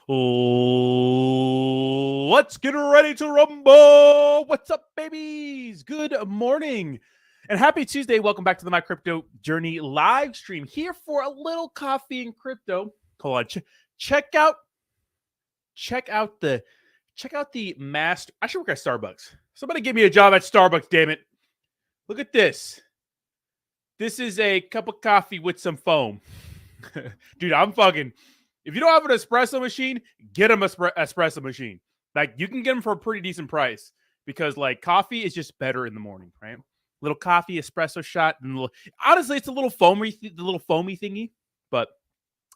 Let's get ready to rumble. What's up, babies? Good morning and happy Tuesday. Welcome back to the My Crypto Journey live stream here for a little coffee and crypto. Hold on. Check out the master. I should work at Starbucks. Somebody give me a job at Starbucks, damn it. Look at this. This is a cup of coffee with some foam. Dude, I'm fucking... If you don't have an espresso machine, get them an espresso machine. Like, you can get them for a pretty decent price because, like, coffee is just better in the morning, right? Little coffee, espresso shot, and honestly, it's a little foamy thingy, but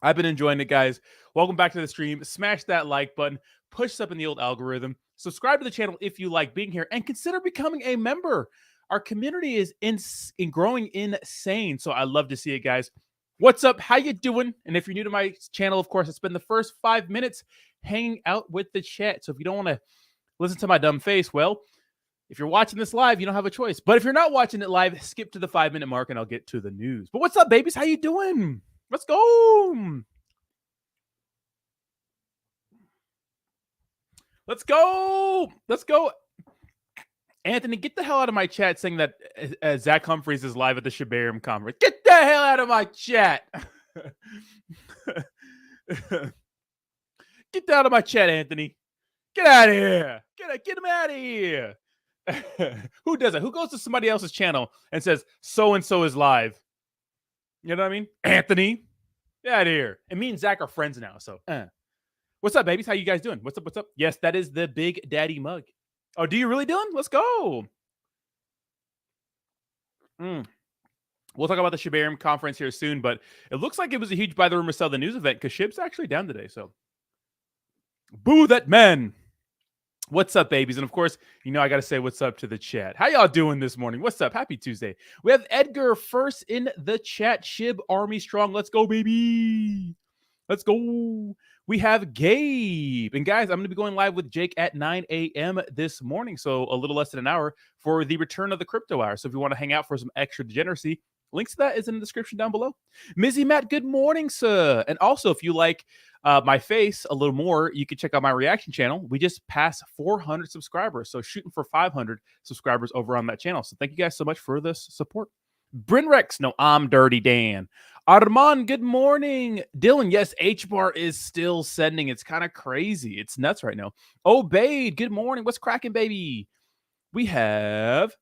I've been enjoying it, guys. Welcome back to the stream. Smash that like button. Push us up in the old algorithm. Subscribe to the channel if you like being here, and consider becoming a member. Our community is growing insane, so I love to see it, guys. What's up? How you doing? And if you're new to my channel, of course, I spend the first 5 minutes hanging out with the chat. So if you don't want to listen to my dumb face, well, if you're watching this live, you don't have a choice. But if you're not watching it live, skip to the 5-minute mark and I'll get to the news. But what's up, babies? How you doing? Let's go. Let's go. Let's go. Anthony, get the hell out of my chat saying that Zach Humphreys is live at the Shibarium conference. Get the hell out of my chat. Get out of my chat, Anthony. Get out of here. Get him out of here. Who does it? Who goes to somebody else's channel and says, so-and-so is live? You know what I mean? Anthony, get out of here. And me and Zach are friends now, so. What's up, babies? How you guys doing? What's up? What's up? Yes, that is the Big Daddy mug. Oh, do you really, Dylan? Let's go. We'll talk about the Shibarium conference here soon, but it looks like it was a huge buy the rumor sell the news event because SHIB's actually down today. So, boo that man. What's up, babies? And of course, you know I got to say what's up to the chat. How y'all doing this morning? What's up? Happy Tuesday. We have Edgar first in the chat. SHIB Army strong. Let's go, baby. Let's go. We have Gabe. And guys, I'm going to be going live with Jake at 9 a.m. this morning. So a little less than an hour for the return of the crypto hour. So if you want to hang out for some extra degeneracy, links to that is in the description down below. Mizzy Matt, good morning, sir. And also, if you like my face a little more, you can check out my reaction channel. We just passed 400 subscribers. So shooting for 500 subscribers over on that channel. So thank you guys so much for this support. Bryn Rex, no, I'm Dirty Dan. Armand, good morning. Dylan, yes, HBAR is still sending. It's kind of crazy. It's nuts right now. Obeyed, good morning. What's cracking, baby? We have,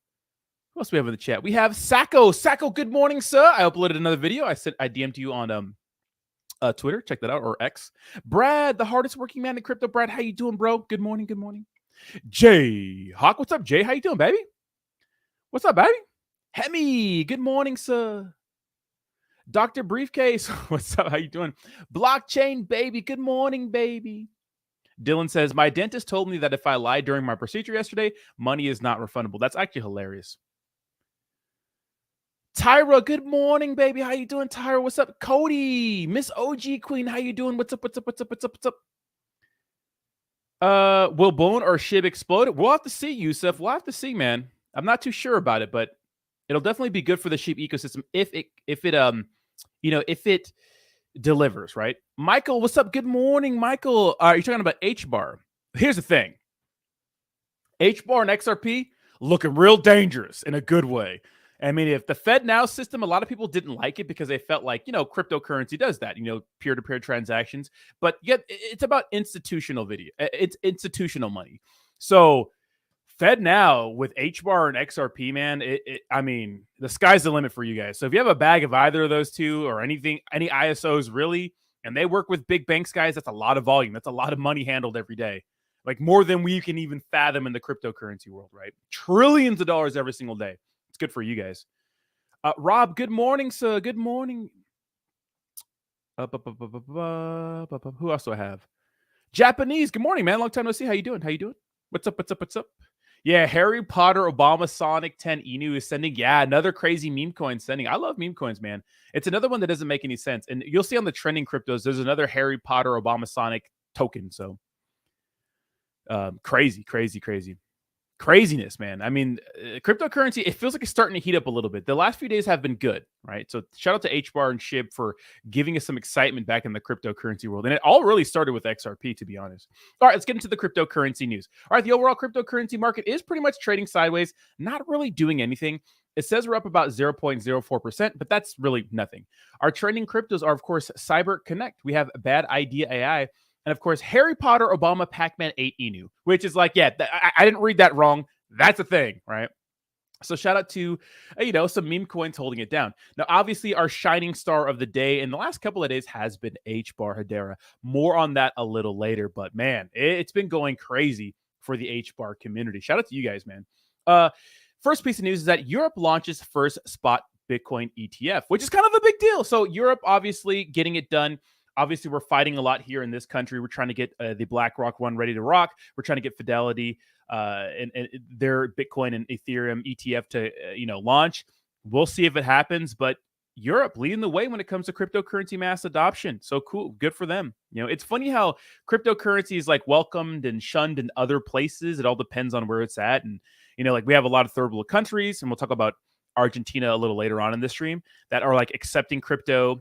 who else do we have in the chat? We have Sacco. Sacco, good morning, sir. I uploaded another video. I DM'd you on Twitter. Check that out, or X. Brad, the hardest working man in crypto. Brad, how you doing, bro? Good morning, good morning. Jay Hawk, what's up, Jay? How you doing, baby? What's up, baby? Hemi, good morning, sir. Dr. Briefcase, what's up? How you doing? Blockchain, baby, good morning, baby. Dylan says, my dentist told me that if I lied during my procedure yesterday, money is not refundable. That's actually hilarious. Tyra, good morning, baby. How you doing, Tyra? What's up? Cody, Miss OG Queen, how you doing? What's up? What's up? What's up? What's up? What's up? Will Bone or SHIB explode? We'll have to see, Yusuf. We'll have to see, man. I'm not too sure about it, but it'll definitely be good for the SHIB ecosystem if it delivers, right? Michael, what's up? Good morning, Michael. You're talking about HBAR. Here's the thing. HBAR and XRP looking real dangerous in a good way. I mean, if the FedNow system, a lot of people didn't like it because they felt like, cryptocurrency does that, peer-to-peer transactions. But yet it's about institutional it's institutional money. So FedNow with HBAR and XRP, man, I mean, the sky's the limit for you guys. So if you have a bag of either of those two or any ISOs really, and they work with big banks, guys, that's a lot of volume. That's a lot of money handled every day. Like more than we can even fathom in the cryptocurrency world, right? Trillions of dollars every single day. It's good for you guys. Rob, good morning, sir. Good morning. Who else do I have? Japanese, good morning, man. Long time no see. How you doing? How you doing? What's up? What's up? What's up? Yeah, Harry Potter, Obama, Sonic 10, Inu is sending. Yeah, another crazy meme coin sending. I love meme coins, man. It's another one that doesn't make any sense. And you'll see on the trending cryptos, there's another Harry Potter, Obama, Sonic token. So crazy, crazy, crazy. Craziness, man. I mean, cryptocurrency, it feels like it's starting to heat up a little bit. The last few days have been good, right? So shout out to HBAR and SHIB for giving us some excitement back in the cryptocurrency world. And it all really started with XRP, to be honest. All right, let's get into the cryptocurrency news. All right, the overall cryptocurrency market is pretty much trading sideways, not really doing anything. It says we're up about 0.04%, but that's really nothing. Our trending cryptos are, of course, Cyber Connect. We have Bad Idea AI. And of course, Harry Potter, Obama, Pac-Man 8 Inu, which is like, yeah, I didn't read that wrong. That's a thing, right? So shout out to, some meme coins holding it down. Now, obviously, our shining star of the day in the last couple of days has been HBAR Hedera. More on that a little later, but man, it's been going crazy for the HBAR community. Shout out to you guys, man. First piece of news is that Europe launches first spot Bitcoin ETF, which is kind of a big deal. So Europe obviously getting it done. Obviously, we're fighting a lot here in this country. We're trying to get the BlackRock one ready to rock. We're trying to get Fidelity and their Bitcoin and Ethereum ETF to launch. We'll see if it happens, but Europe leading the way when it comes to cryptocurrency mass adoption. So cool, good for them. It's funny how cryptocurrency is like welcomed and shunned in other places. It all depends on where it's at, and like we have a lot of third world countries, and we'll talk about Argentina a little later on in this stream, that are like accepting crypto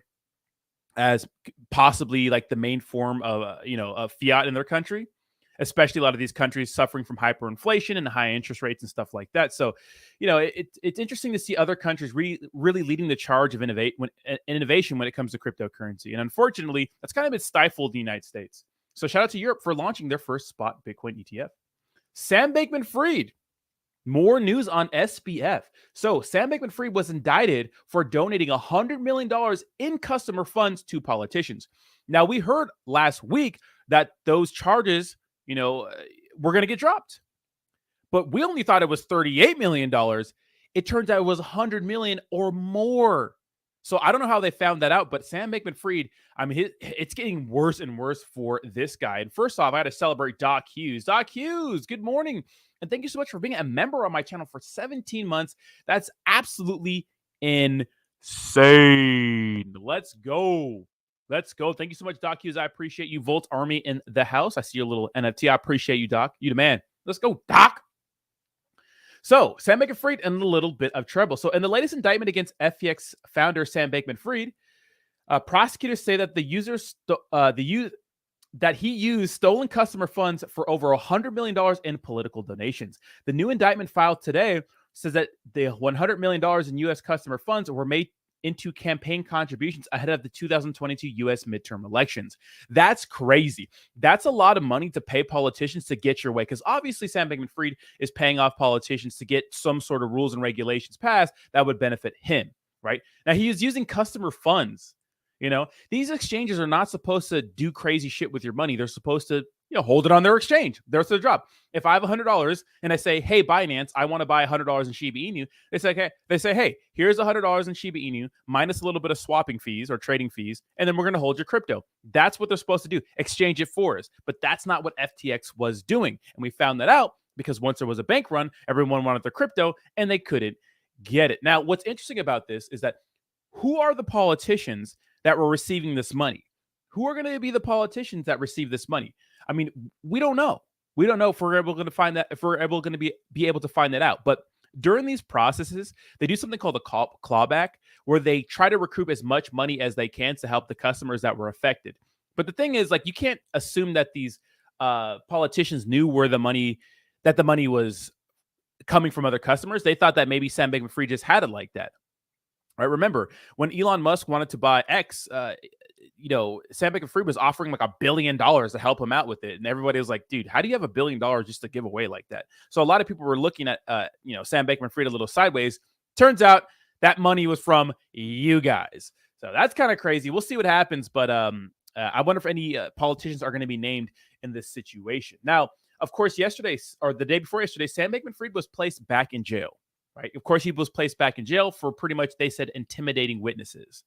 as possibly like the main form of of fiat in their country, especially a lot of these countries suffering from hyperinflation and high interest rates and stuff like that. So, it's interesting to see other countries really leading the charge of innovation when it comes to cryptocurrency. And unfortunately, that's kind of been stifled in the United States. So shout out to Europe for launching their first spot Bitcoin ETF. Sam Bankman-Fried. More news on SBF. So Sam Bankman-Fried was indicted for donating $100 million in customer funds to politicians. Now, we heard last week that those charges, were going to get dropped. But we only thought it was $38 million. It turns out it was $100 million or more. So I don't know how they found that out, but Sam Bankman-Fried, I mean, it's getting worse and worse for this guy. And first off, I got to celebrate Doc Hughes. Doc Hughes, good morning. And thank you so much for being a member on my channel for 17 months. That's absolutely insane. Let's go. Let's go. Thank you so much, Doc Hughes. I appreciate you. Volt Army in the house. I see your little NFT. I appreciate you, Doc. You the man. Let's go, Doc. So Sam Bankman-Fried in a little bit of trouble. So in the latest indictment against FTX founder Sam Bankman-Fried, prosecutors say that that he used stolen customer funds for over $100 million in political donations. The new indictment filed today says that the $100 million in U.S. customer funds were made into campaign contributions ahead of the 2022 U.S. midterm elections. That's crazy. That's a lot of money to pay politicians to get your way, because obviously Sam Bankman-Fried is paying off politicians to get some sort of rules and regulations passed that would benefit him, right? Now, he is using customer funds. These exchanges are not supposed to do crazy shit with your money. They're supposed to, hold it on their exchange. That's their job. If I have $100 and I say, hey, Binance, I want to buy $100 in Shiba Inu, they say, hey, here's $100 in Shiba Inu minus a little bit of swapping fees or trading fees, and then we're going to hold your crypto. That's what they're supposed to do. Exchange it for us. But that's not what FTX was doing. And we found that out because once there was a bank run, everyone wanted their crypto and they couldn't get it. Now, what's interesting about this is that who are the politicians that were receiving this money? Who are going to be the politicians that receive this money? I mean, we don't know. We don't know if we're able to find that, if we're able to be able to find that out. But during these processes, they do something called a clawback, where they try to recoup as much money as they can to help the customers that were affected. But the thing is, like, you can't assume that these politicians knew where the money was coming from other customers. They thought that maybe Sam Bankman-Fried just had it like that. Right? Remember, when Elon Musk wanted to buy X, Sam Bankman-Fried was offering like $1 billion to help him out with it. And everybody was like, dude, how do you have $1 billion just to give away like that? So a lot of people were looking at, Sam Bankman-Fried a little sideways. Turns out that money was from you guys. So that's kind of crazy. We'll see what happens. But I wonder if any politicians are going to be named in this situation. Now, of course, yesterday or the day before yesterday, Sam Bankman-Fried was placed back in jail. Right? Of course, he was placed back in jail for pretty much, they said, intimidating witnesses,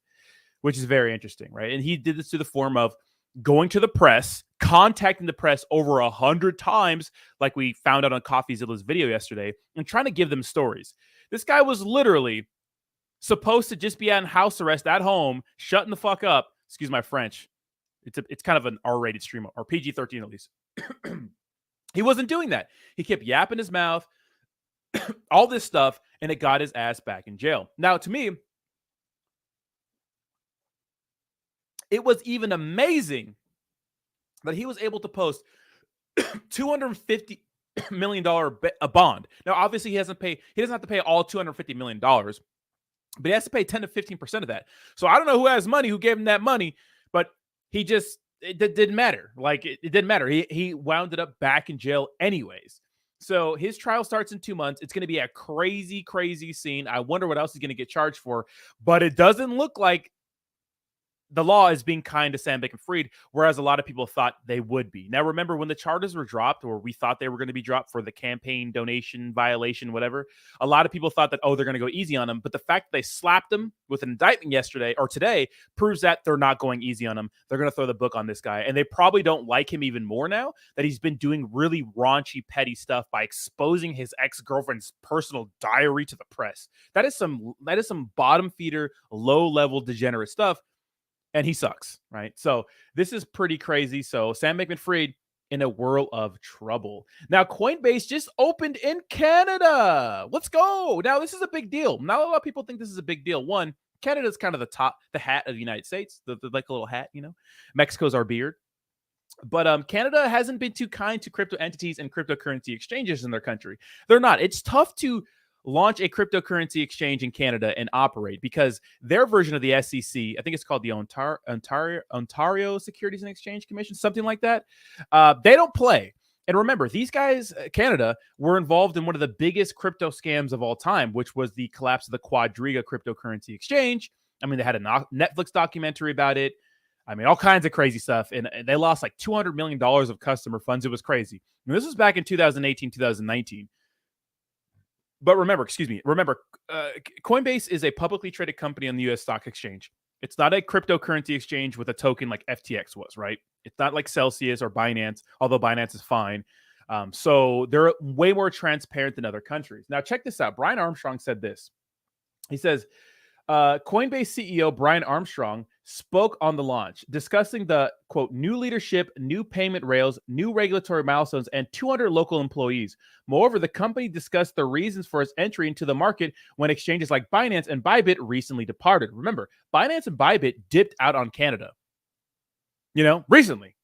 which is very interesting, right? And he did this to the form of going to the press, contacting the press over 100 times, like we found out on CoffeeZilla's video yesterday, and trying to give them stories. This guy was literally supposed to just be on house arrest at home, shutting the fuck up. Excuse my French. It's kind of an R-rated stream, or PG-13 at least. He wasn't doing that. He kept yapping his mouth, all this stuff, and it got his ass back in jail. Now, to me, it was even amazing that he was able to post $250 million a bond. Now, obviously, he doesn't have to pay all $250 million, but he has to pay 10 to 15% of that. So I don't know who has money, who gave him that money, but it didn't matter. Like, it didn't matter. He wound up back in jail anyways. So his trial starts in 2 months. It's going to be a crazy, crazy scene. I wonder what else he's going to get charged for, but it doesn't look like the law is being kind to Sam Bankman-Fried, whereas a lot of people thought they would be. Now, remember when the charges were dropped, or we thought they were going to be dropped for the campaign donation violation, whatever, a lot of people thought that, they're going to go easy on him. But the fact that they slapped him with an indictment yesterday or today proves that they're not going easy on him. They're going to throw the book on this guy. And they probably don't like him even more now that he's been doing really raunchy, petty stuff by exposing his ex-girlfriend's personal diary to the press. That is some bottom feeder, low-level degenerate stuff. And he sucks, right? So this is pretty crazy. So Sam Bankman-Fried in a world of trouble. Now, Coinbase just opened in Canada. Let's go. Now, this is a big deal. Not a lot of people think this is a big deal. One, Canada is kind of the hat of the United States, the like a little hat, Mexico's our beard. But Canada hasn't been too kind to crypto entities and cryptocurrency exchanges in their country. They're not. It's tough to launch a cryptocurrency exchange in Canada and operate because their version of the SEC, I think it's called the Ontario Securities and Exchange Commission, something like that. They don't play. And remember, these guys, Canada, were involved in one of the biggest crypto scams of all time, which was the collapse of the Quadriga cryptocurrency exchange. I mean, they had a Netflix documentary about it. I mean, all kinds of crazy stuff. And they lost like $200 million of customer funds. It was crazy. And this was back in 2018, 2019. But remember, Coinbase is a publicly traded company on the U.S. Stock Exchange. It's not a cryptocurrency exchange with a token like FTX was, right? It's not like Celsius or Binance, although Binance is fine. So they're way more transparent than other countries. Now, check this out. Brian Armstrong said this. He says, Coinbase CEO Brian Armstrong spoke on the launch, discussing the, quote, new leadership, new payment rails, new regulatory milestones, and 200 local employees. Moreover, the company discussed the reasons for its entry into the market when exchanges like Binance and Bybit recently departed. Remember, Binance and Bybit dipped out on Canada, recently.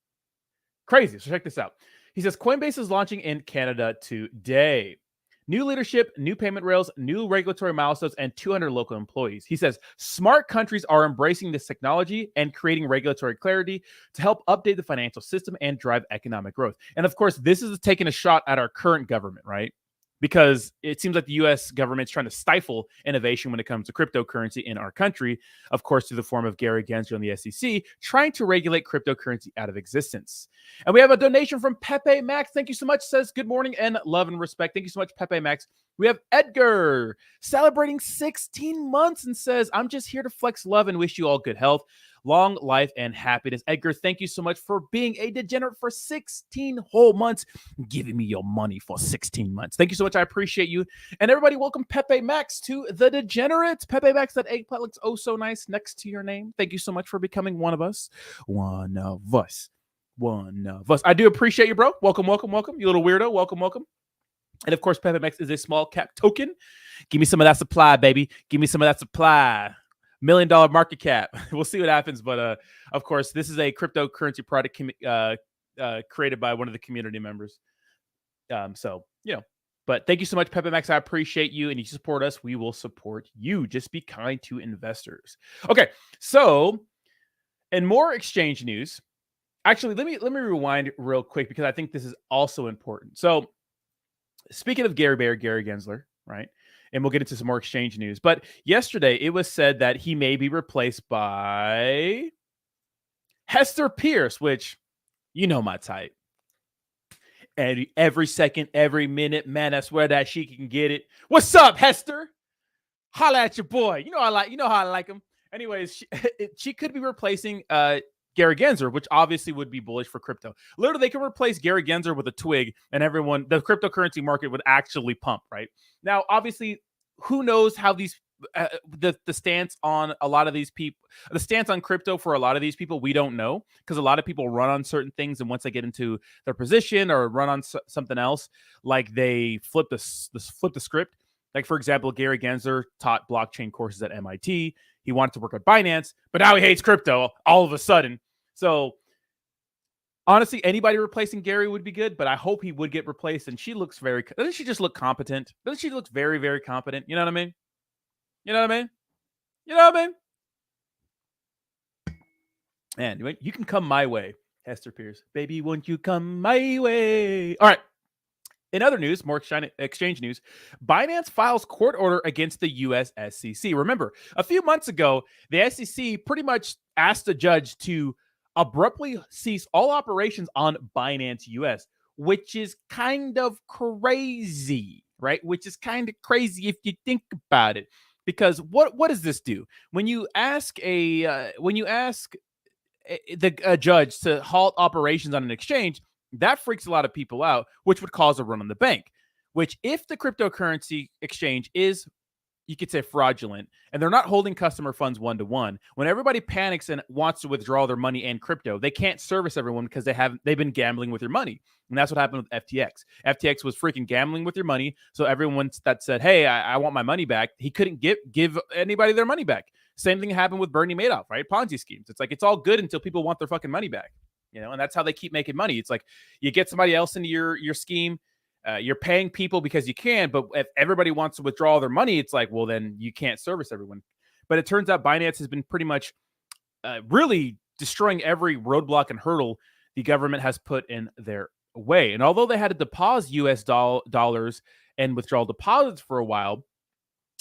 Crazy. So check this out. He says, Coinbase is launching in Canada today. New leadership, new payment rails, new regulatory milestones, and 200 local employees. He says, smart countries are embracing this technology and creating regulatory clarity to help update the financial system and drive economic growth. And of course, this is taking a shot at our current government, right? Because it seems like the U.S. government's trying to stifle innovation when it comes to cryptocurrency in our country, of course, through the form of Gary Gensler and the SEC, trying to regulate cryptocurrency out of existence. And we have a donation from Pepe Max. Thank you so much. Says, good morning and love and respect. Thank you so much, Pepe Max. We have Edgar celebrating 16 months and says, I'm just here to flex love and wish you all good health, long life, and happiness. Edgar, thank you so much for being a degenerate for 16 whole months, giving me your money for 16 months. Thank you so much. I appreciate you. And everybody, welcome Pepe Max to the Degenerates. Pepe Max, that eggplant looks oh so nice next to your name. Thank you so much for becoming one of us. One of us. One of us. I do appreciate you, bro. Welcome, welcome, welcome. You little weirdo. Welcome, welcome. And of course, Pepe Max is a small cap token. Give me some of that supply, baby. Give me some of that supply. $1 million market cap. We'll see what happens. But of course, this is a cryptocurrency product created by one of the community members. But thank you so much, Pepe Max. I appreciate you. And you support us, we will support you. Just be kind to investors. Okay. So, and more exchange news. Actually, let me rewind real quick because I think this is also important. So, speaking of Gary Gensler, right? And we'll get into some more exchange news. But yesterday, it was said that he may be replaced by Hester Pierce, which, my type. And every second, every minute, man, I swear that she can get it. What's up, Hester? Holla at your boy. You know how I like him. Anyways, she could be replacing Gary Gensler, which obviously would be bullish for crypto. Literally, they can replace Gary Gensler with a twig and the cryptocurrency market would actually pump, right? Now, obviously, who knows how these the stance on a lot of these people, the stance on crypto for a lot of these people, we don't know, because a lot of people run on certain things, and once they get into their position or run on something else, like they flip the script. Like, for example, Gary Gensler taught blockchain courses at MIT. He wanted to work at Binance, but now he hates crypto all of a sudden. So honestly, anybody replacing Gary would be good, but I hope he would get replaced. And she looks doesn't she just look competent? Doesn't she look very, very competent? You know what I mean? You know what I mean? You know what I mean? And you can come my way, Hester Pierce. Baby, won't you come my way? All right. In other news, more exchange news, Binance files court order against the U.S. SEC. Remember, a few months ago, the SEC pretty much asked the judge to abruptly cease all operations on Binance US, which is kind of crazy, right? Which is kind of crazy if you think about it. Because what does this do? When you ask the judge to halt operations on an exchange, that freaks a lot of people out, which would cause a run on the bank. Which, if the cryptocurrency exchange is, you could say, fraudulent, and they're not holding customer funds one-to-one, when everybody panics and wants to withdraw their money and crypto, they can't service everyone because they've been gambling with your money. And that's what happened with FTX. FTX was freaking gambling with your money, so everyone that said, hey, I want my money back, he couldn't give anybody their money back. Same thing happened with Bernie Madoff, right? Ponzi schemes. It's like, it's all good until people want their fucking money back, and that's how they keep making money. It's like, you get somebody else into your scheme, you're paying people because you can, but if everybody wants to withdraw their money, it's like, well, then you can't service everyone. But it turns out Binance has been pretty much really destroying every roadblock and hurdle the government has put in their way. And although they had to deposit US dollars and withdraw deposits for a while,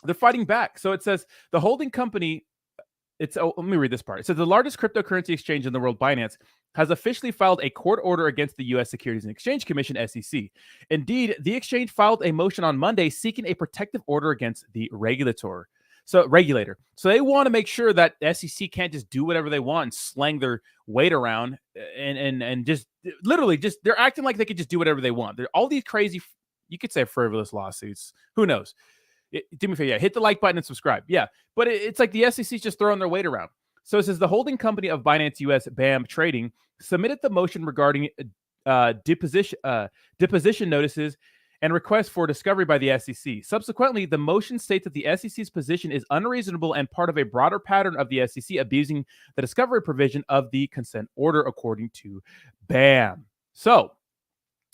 they're fighting back. So it says the holding company, let me read this part. It says the largest cryptocurrency exchange in the world, Binance, has officially filed a court order against the U.S. Securities and Exchange Commission, SEC. Indeed, the exchange filed a motion on Monday seeking a protective order against the regulator. So they want to make sure that SEC can't just do whatever they want and slang their weight around and just literally just, they're acting like they could just do whatever they want. They're all these crazy, you could say, frivolous lawsuits. Who knows? Do me a favor, hit the like button and subscribe. Yeah, but it's like the SEC's just throwing their weight around. So it says the holding company of Binance US, BAM Trading, submitted the motion regarding deposition notices and requests for discovery by the SEC. Subsequently, the motion states that the SEC's position is unreasonable and part of a broader pattern of the SEC abusing the discovery provision of the consent order, according to BAM. So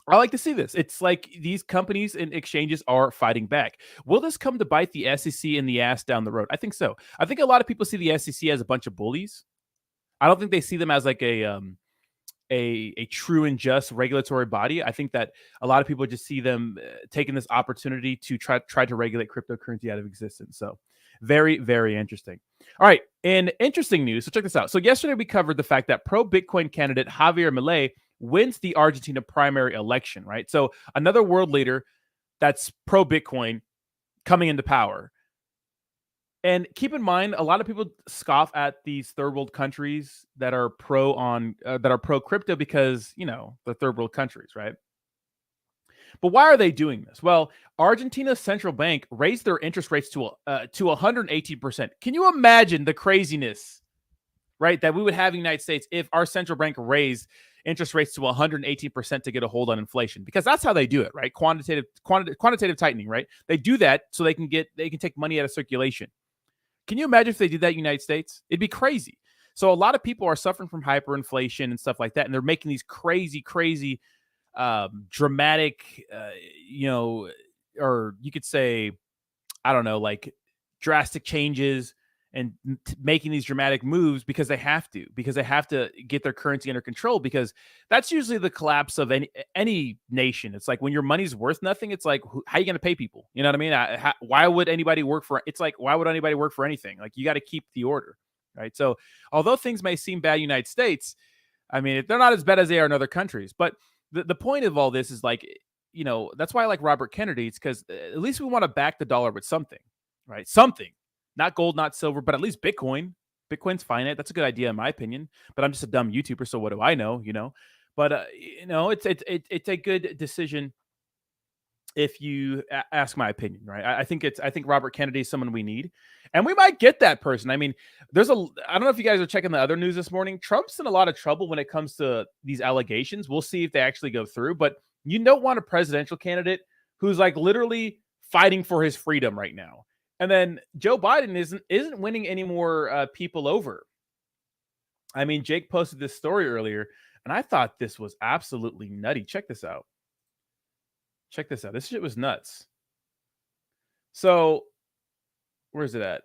I like to see this. It's like these companies and exchanges are fighting back. Will this come to bite the SEC in the ass down the road? I think so. I think a lot of people see the SEC as a bunch of bullies. I don't think they see them as like a true and just regulatory body. I think that a lot of people just see them taking this opportunity to try to regulate cryptocurrency out of existence. So very, very interesting. All right. In interesting news, so check this out. So yesterday we covered the fact that pro-Bitcoin candidate Javier Milei wins the Argentina primary election, right? So another world leader that's pro-Bitcoin coming into power. And keep in mind, a lot of people scoff at these third world countries that are pro crypto because, they're third world countries, right? But why are they doing this? Well, Argentina's central bank raised their interest rates to 118%. Can you imagine the craziness, right, that we would have in the United States if our central bank raised interest rates to 118% to get a hold on inflation? Because that's how they do it, right? Quantitative tightening, right? They do that so they can take money out of circulation. Can you imagine if they did that in the United States? It'd be crazy. So a lot of people are suffering from hyperinflation and stuff like that, and they're making these crazy, dramatic, or you could say, I don't know, like drastic changes and making these dramatic moves because they have to get their currency under control, because that's usually the collapse of any nation. It's like when your money's worth nothing, it's like, how are you going to pay people? You know what I mean? Why would anybody work for, it's like, why would anybody work for anything? Like, you got to keep the order, right? So although things may seem bad in the United States, I mean, they're not as bad as they are in other countries. But the point of all this is like, that's why I like Robert Kennedy. It's because at least we want to back the dollar with something, right? Something. Not gold, not silver, but at least Bitcoin. Bitcoin's finite. That's a good idea in my opinion. But I'm just a dumb YouTuber, so what do I know? But it's a good decision if you ask my opinion, right? I think Robert Kennedy is someone we need, and we might get that person. I mean, I don't know if you guys are checking the other news this morning. Trump's in a lot of trouble when it comes to these allegations. We'll see if they actually go through, but you don't want a presidential candidate who's like literally fighting for his freedom right now. And then Joe Biden isn't winning any more people over. I mean, Jake posted this story earlier, and I thought this was absolutely nutty. Check this out. This shit was nuts. So, where's it at?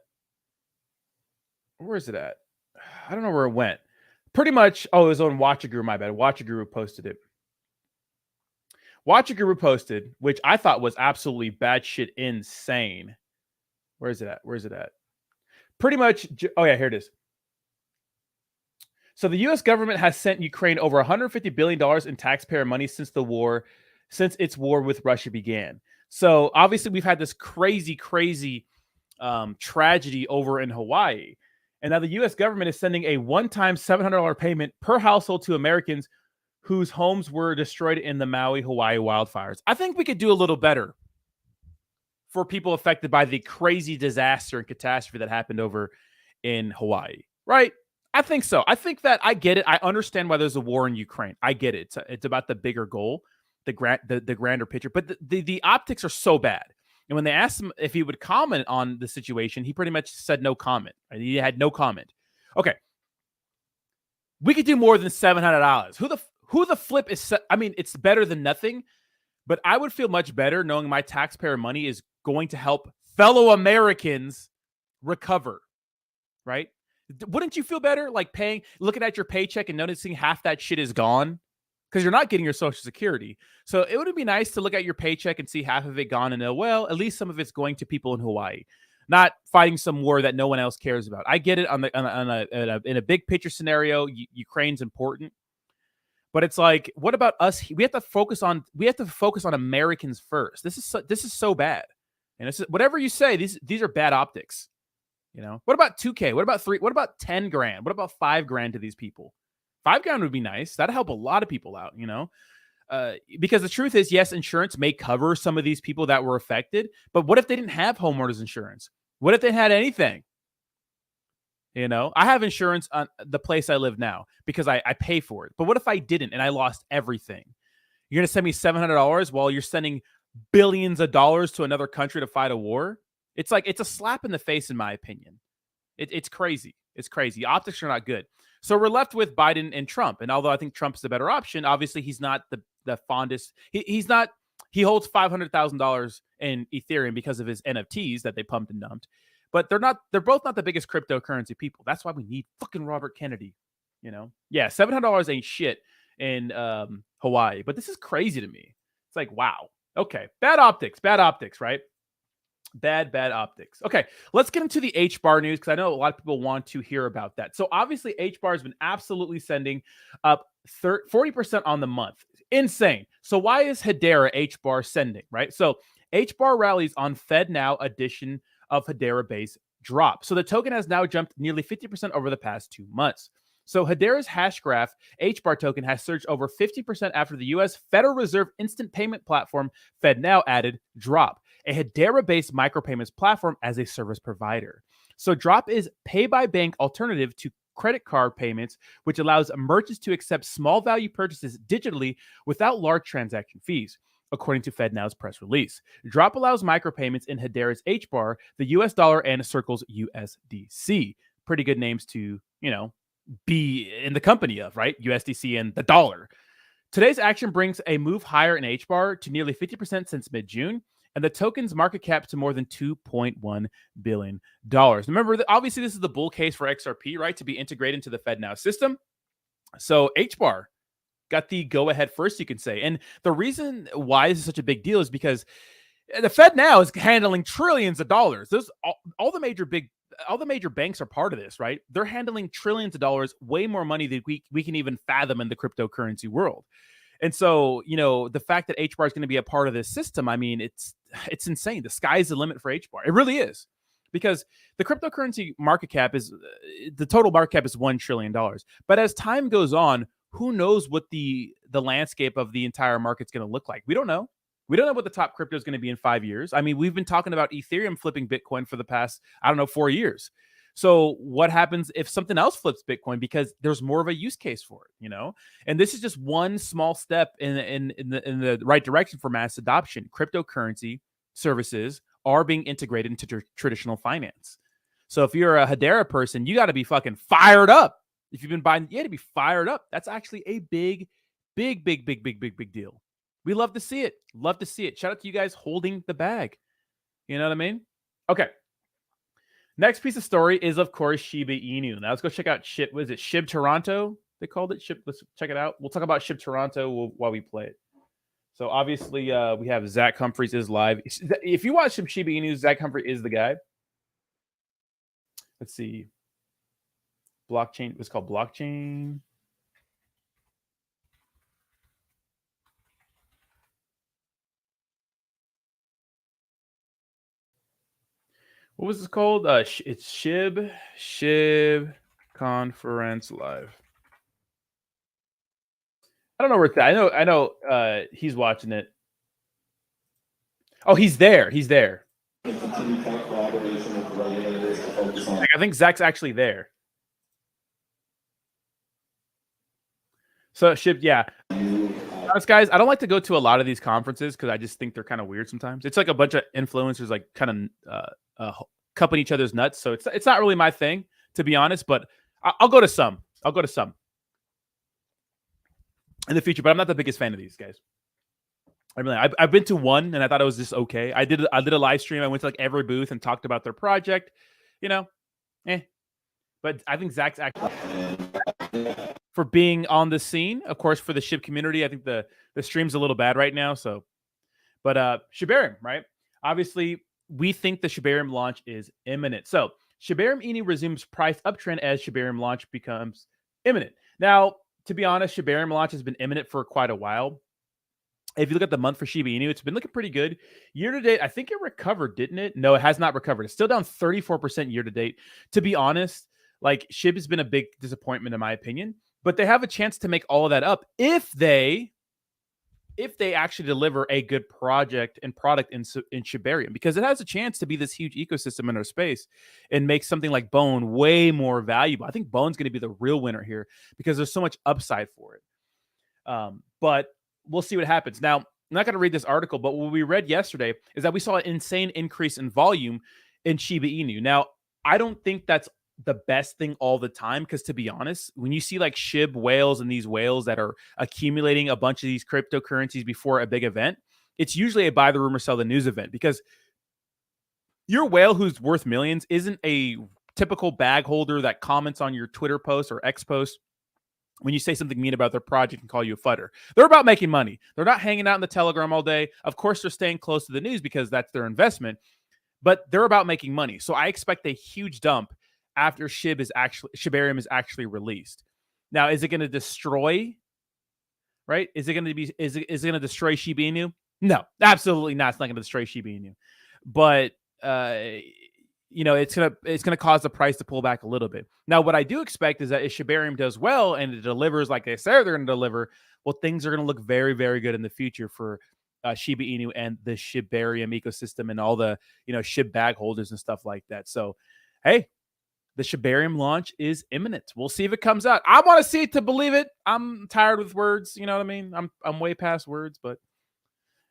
I don't know where it went. Pretty much, it was on Watcha Guru, my bad. Watcha Guru posted it. Which I thought was absolutely batshit insane. Where's it at? Pretty much, here it is. So the U.S. government has sent Ukraine over $150 billion in taxpayer money since its war with Russia began. So obviously we've had this crazy tragedy over in Hawaii. And now the U.S. government is sending a one-time $700 payment per household to Americans whose homes were destroyed in the Maui, Hawaii wildfires. I think we could do a little better for people affected by the crazy disaster and catastrophe that happened over in Hawaii, right? I think so. I think that I get it. I understand why there's a war in Ukraine. I get it. It's about the bigger goal, the grander picture. But the optics are so bad. And when they asked him if he would comment on the situation, he pretty much said no comment. He had no comment. Okay. We could do more than $700. Who the flip is? I mean, it's better than nothing. But I would feel much better knowing my taxpayer money is going to help fellow Americans recover, right? Wouldn't you feel better like looking at your paycheck and noticing half that shit is gone? Because you're not getting your Social Security. So it would be nice to look at your paycheck and see half of it gone and know, well, at least some of it's going to people in Hawaii, not fighting some war that no one else cares about. I get it in a big picture scenario. Ukraine's important. But it's like, what about us? We have to focus on Americans first. This is so bad. And it's whatever you say, these are bad optics. You know, what about 2K? What about 3? What about 10 grand? What about 5 grand to these people? 5 grand would be nice. That'd help a lot of people out, you know, because the truth is, yes, insurance may cover some of these people that were affected. But what if they didn't have homeowners insurance? What if they had anything? You know, I have insurance on the place I live now because I pay for it. But what if I didn't and I lost everything? You're going to send me $700 while you're sending billions of dollars to another country to fight a war? It's like, it's a slap in the face, in my opinion. It's crazy. It's crazy. Optics are not good. So we're left with Biden and Trump. And although I think Trump's the better option, obviously he's not the fondest. He holds $500,000 in Ethereum because of his NFTs that they pumped and dumped. But they're both not the biggest cryptocurrency people. That's why we need fucking Robert Kennedy. You know? Yeah, $700 ain't shit in Hawaii. But this is crazy to me. It's like, wow. Okay. Bad optics, right? Bad optics. Okay, let's get into the HBAR news because I know a lot of people want to hear about that. So obviously HBAR has been absolutely sending up 40% on the month. Insane. So why is Hedera HBAR sending, right? So HBAR rallies on FedNow edition of Hedera base drop. So the token has now jumped nearly 50% over the past 2 months. So Hedera's Hashgraph HBAR token has surged over 50% after the U.S. Federal Reserve instant payment platform FedNow added Drop, a Hedera-based micropayments platform as a service provider. So Drop is pay-by-bank alternative to credit card payments, which allows merchants to accept small value purchases digitally without large transaction fees, according to FedNow's press release. Drop allows micropayments in Hedera's HBAR, the US dollar, and Circle's USDC. Pretty good names to, you know, be in the company of, right? USDC and the dollar. Today's action brings a move higher in HBAR to nearly 50% since mid-June, and the token's market cap to more than $2.1 billion. Remember, obviously, this is the bull case for XRP, right? To be integrated into the FedNow system. So HBAR got the go-ahead first, you can say. And the reason why this is such a big deal is because the FedNow is handling trillions of dollars. There's all the major banks are part of this, right? They're handling trillions of dollars, way more money than we can even fathom in the cryptocurrency world. And so, you know, the fact that HBAR is going to be a part of this system, I mean, it's insane. The sky's the limit for HBAR. It really is. Because the cryptocurrency market cap is, the total market cap is $1 trillion. But as time goes on, who knows what the landscape of the entire market's going to look like? We don't know. We don't know what the top crypto is going to be in 5 years. I mean, we've been talking about Ethereum flipping Bitcoin for the past, 4 years. So what happens if something else flips Bitcoin because there's more of a use case for it, And this is just one small step in the right direction for mass adoption. Cryptocurrency services are being integrated into traditional finance. So if you're a Hedera person, you got to be fucking fired up. If you've been buying, you got to be fired up. That's actually a big deal. We love to see it. Love to see it. Shout out to you guys holding the bag. You know what I mean? Okay. Next piece of story is, of course, Shiba Inu. Now let's go check out SHIB. What is it? SHIB Toronto? They called it SHIB. Let's check it out. We'll talk about SHIB Toronto while we play it. So obviously, we have Zach Humphreys is live. If you watch some Shiba Inu, Zach Humphrey is the guy. Let's see. Blockchain. It's called Blockchain. What was this called? It's SHIB Conference Live. I don't know where it's at. I know he's watching it. Oh, he's there. He's there. I think Zach's actually there. So SHIB, yeah. Honest, guys, I don't like to go to a lot of these conferences because I just think they're kind of weird sometimes. It's like a bunch of influencers like kind of cupping each other's nuts. So it's not really my thing, to be honest, but I'll go to some. I'll go to some in the future, but I'm not the biggest fan of these guys. I mean, I've been to one and I thought it was just okay. I did a live stream. I went to like every booth and talked about their project, But I think Zach's actually for being on the scene, of course, for the SHIB community. I think the stream's a little bad right now. So, but Shibarium, right? Obviously, we think the Shibarium launch is imminent. So Shibarium Inu resumes price uptrend as Shibarium launch becomes imminent. Now, to be honest, Shibarium launch has been imminent for quite a while. If you look at the month for Shiba Inu, it's been looking pretty good. Year to date, I think it recovered, didn't it? No, it has not recovered. It's still down 34% year to date. To be honest, like SHIB has been a big disappointment in my opinion, but they have a chance to make all of that up if they actually deliver a good project and product in Shibarium, because it has a chance to be this huge ecosystem in our space and make something like Bone way more valuable. I think Bone's going to be the real winner here because there's so much upside for it. But we'll see what happens. Now, I'm not going to read this article, but what we read yesterday is that we saw an insane increase in volume in Shiba Inu. Now, I don't think that's the best thing all the time, because to be honest, when you see like SHIB whales and these whales that are accumulating a bunch of these cryptocurrencies before a big event, it's usually a buy the rumor, sell the news event, because your whale who's worth millions isn't a typical bag holder that comments on your Twitter post or X post when you say something mean about their project and call you a fudder. They're about making money. They're not hanging out in the Telegram all day. Of course, they're staying close to the news because that's their investment, but they're about making money. So I expect a huge dump after Shibarium is actually released. Now, is it going to destroy, right? Is it going to destroy Shiba Inu? No, absolutely not. It's not going to destroy Shiba Inu. But, it's going to cause the price to pull back a little bit. Now, what I do expect is that if Shibarium does well and it delivers like they say they're going to deliver, well, things are going to look very, very good in the future for Shiba Inu and the Shibarium ecosystem and all the, SHIB bag holders and stuff like that. So, hey, the Shibarium launch is imminent. We'll see if it comes out. I want to see it to believe it. I'm tired with words. You know what I mean? I'm way past words, but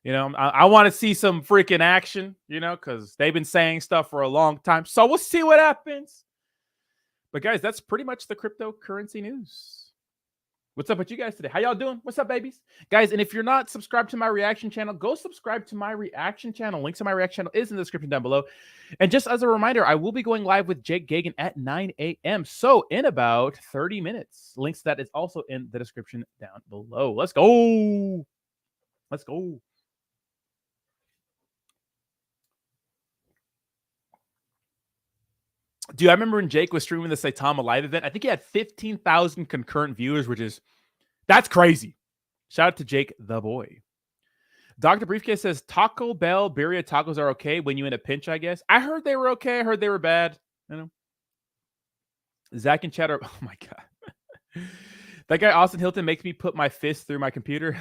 I want to see some freaking action, because they've been saying stuff for a long time. So we'll see what happens. But guys, that's pretty much the cryptocurrency news. What's up with you guys today? How y'all doing? What's up, babies? Guys, and if you're not subscribed to my reaction channel, go subscribe to my reaction channel. Link to my reaction channel is in the description down below. And just as a reminder, I will be going live with Jake Gagan at 9 a.m. So in about 30 minutes. Links to that is also in the description down below. Let's go. Let's go. Dude, I remember when Jake was streaming the Saitama live event. I think he had 15,000 concurrent viewers, that's crazy. Shout out to Jake the boy. Dr. Briefcase says Taco Bell birria tacos are okay when you in a pinch, I guess. I heard they were okay. I heard they were bad. Zach and Chatter. Oh my God. That guy Austin Hilton makes me put my fist through my computer.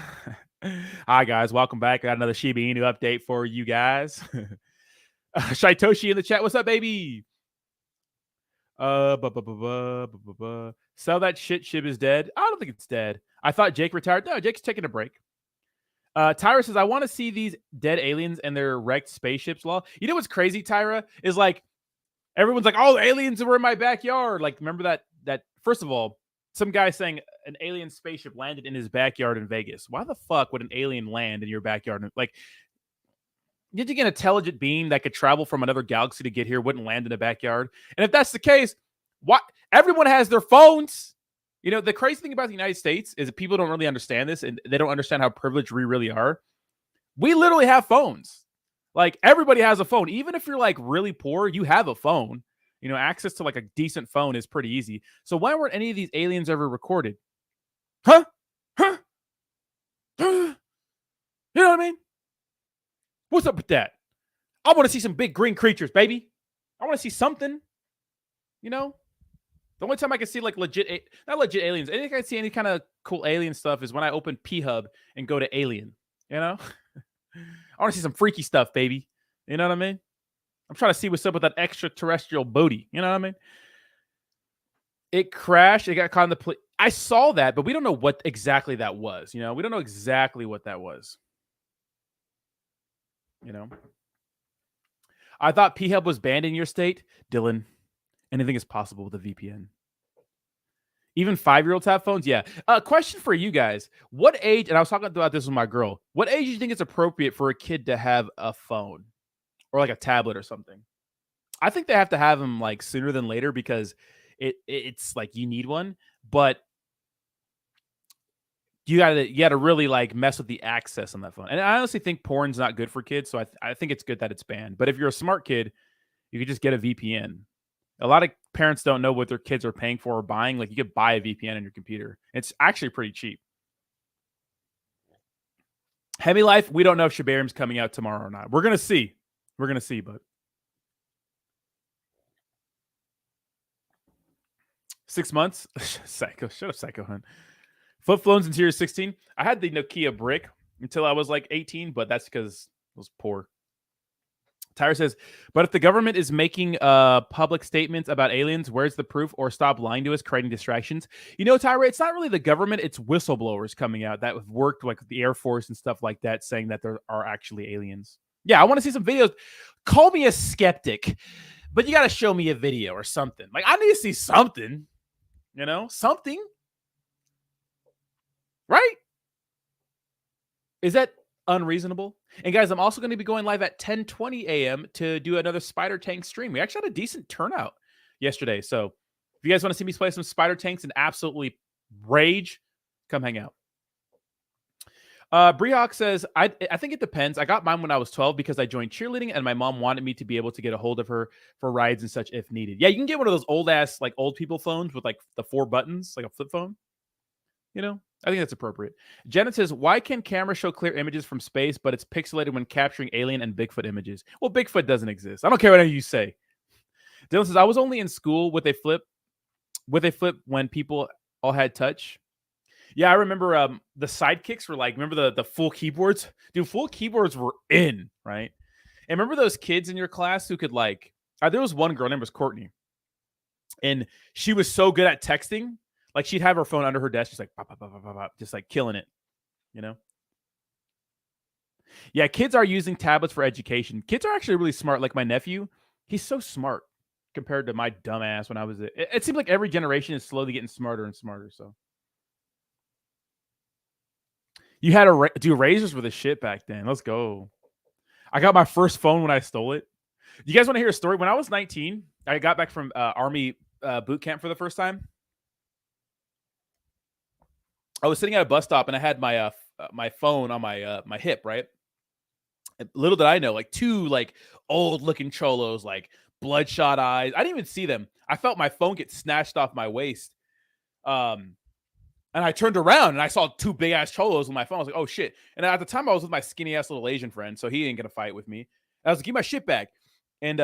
Hi guys, welcome back. I got another SHIB Inu update for you guys. Shaitoshi in the chat. What's up, baby? Sell that shit. SHIB is dead. I don't think it's dead. I thought Jake retired. No, Jake's taking a break. Tyra says, I want to see these dead aliens and their wrecked spaceships. Law. You know what's crazy, Tyra? Is like everyone's like, oh, aliens were in my backyard. Like, remember that first of all, some guy saying an alien spaceship landed in his backyard in Vegas. Why the fuck would an alien land in your backyard? Like, you think an intelligent being that could travel from another galaxy to get here wouldn't land in a backyard? And if that's the case, what? Everyone has their phones. You know, the crazy thing about the United States is that people don't really understand this, and they don't understand how privileged we really are. We literally have phones. Like, everybody has a phone. Even if you're, like, really poor, you have a phone. You know, access to, like, a decent phone is pretty easy. So why weren't any of these aliens ever recorded? Huh? Huh? You know what I mean? What's up with that? I want to see some big green creatures, baby. I want to see something. You know? The only time I can see, like, not legit aliens. Anything I can see any kind of cool alien stuff is when I open P-Hub and go to Alien. You know? I want to see some freaky stuff, baby. You know what I mean? I'm trying to see what's up with that extraterrestrial booty. You know what I mean? It crashed. It got caught in the I saw that, but we don't know what exactly that was. You know? We don't know exactly what that was. You know? I thought P-Hub was banned in your state. Dylan, anything is possible with a VPN. Even 5-year-olds have phones? Yeah. Question for you guys. What age, and I was talking about this with my girl, what age do you think it's appropriate for a kid to have a phone? Or like a tablet or something? I think they have to have them like sooner than later because it's like you need one. But you gotta really like mess with the access on that phone. And I honestly think porn's not good for kids, so I think it's good that it's banned. But if you're a smart kid, you could just get a VPN. A lot of parents don't know what their kids are paying for or buying. Like, you could buy a VPN on your computer. It's actually pretty cheap. Hemi Life, we don't know if Shibarium's coming out tomorrow or not. We're gonna see. We're gonna see, but 6 months. Psycho, shut up, Psycho Hunt. Flip phones in tier 16. I had the Nokia brick until I was like 18, but that's because I was poor. Tyra says, but if the government is making public statements about aliens, where's the proof? Or stop lying to us, creating distractions? You know, Tyra, it's not really the government. It's whistleblowers coming out that have worked like the Air Force and stuff like that, saying that there are actually aliens. Yeah, I want to see some videos. Call me a skeptic, but you got to show me a video or something. Like, I need to see something, you know, something. Right? Is that unreasonable? And guys, I'm also going to be going live at 10:20 a.m. to do another Spider Tank stream. We actually had a decent turnout yesterday. So if you guys want to see me play some Spider Tanks and absolutely rage, come hang out. Brehawk says, I think it depends. I got mine when I was 12 because I joined cheerleading and my mom wanted me to be able to get a hold of her for rides and such if needed. Yeah, you can get one of those old ass, like old people phones with like the 4 buttons, like a flip phone. You know, I think that's appropriate. Janet says, why can cameras show clear images from space, but it's pixelated when capturing alien and Bigfoot images? Well, Bigfoot doesn't exist. I don't care what you say. Dylan says, I was only in school with a flip when people all had touch. Yeah, I remember the sidekicks were like, remember the full keyboards? Dude, full keyboards were in, right? And remember those kids in your class who could like, there was one girl, her name was Courtney. And she was so good at texting. Like, she'd have her phone under her desk, just like, pop, pop, pop, pop, pop, just like killing it, you know? Yeah, kids are using tablets for education. Kids are actually really smart. Like my nephew, he's so smart compared to my dumb ass when I was. It seems like every generation is slowly getting smarter and smarter. So you had to do razors with a shit back then. Let's go. I got my first phone when I stole it. You guys want to hear a story? When I was 19, I got back from Army boot camp for the first time. I was sitting at a bus stop and I had my my phone on my my hip, right? And little did I know, like 2 like old looking cholos, like bloodshot eyes. I didn't even see them. I felt my phone get snatched off my waist. And I turned around and I saw 2 big ass cholos on my phone. I was like, oh shit. And at the time I was with my skinny ass little Asian friend, so he ain't gonna fight with me. I was like, give my shit back. And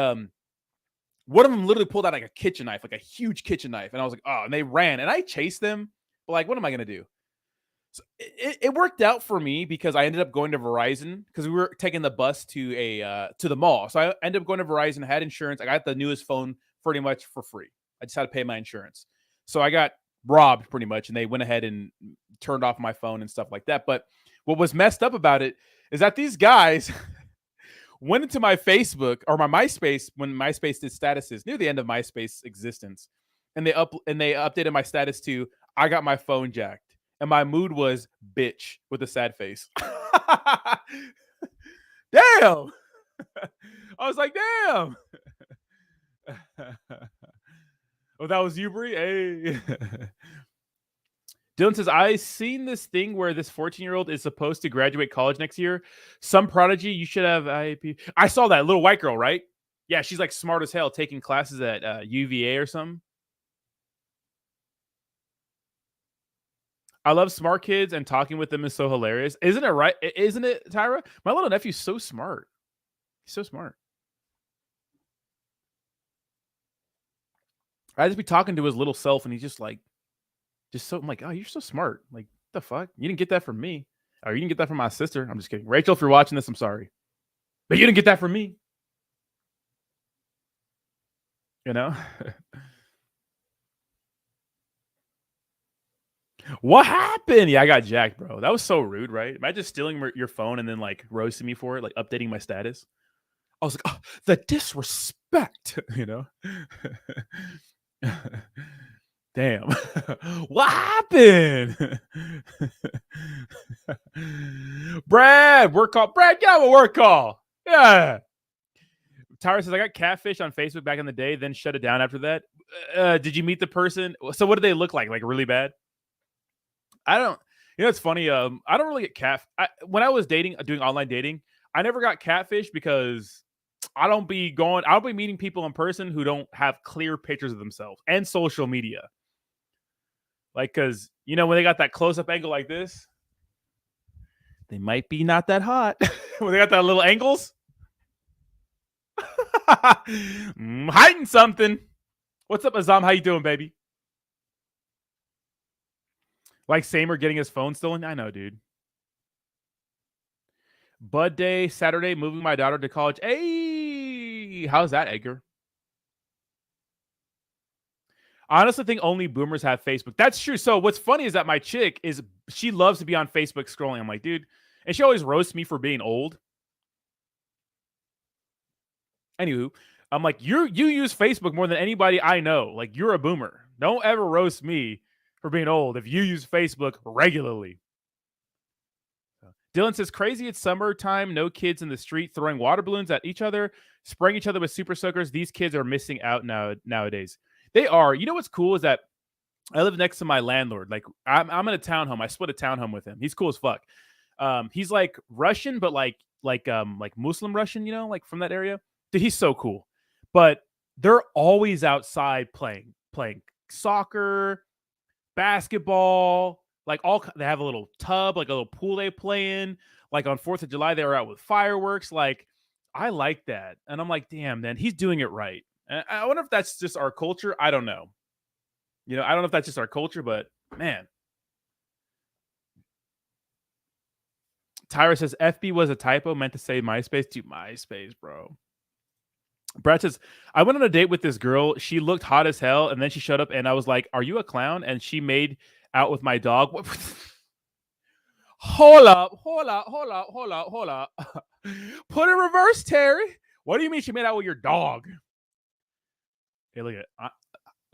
one of them literally pulled out like a kitchen knife, like a huge kitchen knife. And I was like, oh, and they ran and I chased them. like, what am I going to do? So it worked out for me because I ended up going to Verizon because we were taking the bus to the mall. So I ended up going to Verizon, had insurance. I got the newest phone pretty much for free. I just had to pay my insurance. So I got robbed pretty much, and they went ahead and turned off my phone and stuff like that. But what was messed up about it is that these guys went into my Facebook or my MySpace when MySpace did statuses near the end of MySpace existence, and they updated my status to I got my phone jacked. And my mood was bitch with a sad face. Damn. I was like, damn. Oh, that was you, Bree? Hey. Dylan says, I seen this thing where this 14-year-old is supposed to graduate college next year. Some prodigy, you should have IAP. I saw that little white girl, right? Yeah, she's like smart as hell taking classes at UVA or something. I love smart kids, and talking with them is so hilarious. Isn't it right? Isn't it, Tyra? My little nephew's so smart. He's so smart. I just be talking to his little self, and he's just like, I'm like, oh, you're so smart. Like, what the fuck? You didn't get that from me. Or you didn't get that from my sister. I'm just kidding. Rachel, if you're watching this, I'm sorry. But you didn't get that from me. You know? What happened? Yeah, I got jacked, bro. That was so rude, right? Imagine stealing your phone and then like roasting me for it, like updating my status. I was like, oh, the disrespect, you know? Damn. What happened? Brad, work call. Brad, get out of a work call. Yeah. Tyra says, I got catfish on Facebook back in the day, then shut it down after that. Did you meet the person? So what did they look like? Like really bad? I don't, it's funny. I don't really get when I was doing online dating, I never got catfish because I don't be meeting people in person who don't have clear pictures of themselves and social media. Like, cause when they got that close up angle like this, they might be not that hot. When they got that little angles, hiding something. What's up, Azam? How you doing, baby? Like Samer getting his phone stolen? I know, dude. Bud Day, Saturday, moving my daughter to college. Hey, how's that, Edgar? I honestly think only boomers have Facebook. That's true. So what's funny is that my chick she loves to be on Facebook scrolling. I'm like, dude, and she always roasts me for being old. Anywho, I'm like, you use Facebook more than anybody I know. Like, you're a boomer. Don't ever roast me for being old if you use Facebook regularly. Dylan says, crazy it's summertime, no kids in the street throwing water balloons at each other, spraying each other with super soakers. These kids are missing out nowadays. They are. You know what's cool is that I live next to my landlord. Like, I'm in a townhome. I split a townhome with him. He's cool as fuck. He's like Russian, but like Muslim Russian, like from that area. Dude, he's so cool. But they're always outside playing soccer, basketball. Like they have a little tub, like a little pool they play in. Like on 4th of July, they were out with fireworks. Like, I like that. And I'm like, damn, man, he's doing it right. And I wonder if that's just our culture. I don't know. I don't know if that's just our culture, but man. Tyra says, FB was a typo, meant to say MySpace. Dude, MySpace, bro. Brad says, I went on a date with this girl. She looked hot as hell. And then she showed up and I was like, are you a clown? And she made out with my dog. Hold up. Put it in reverse, Terry. What do you mean she made out with your dog? Hey, look at it.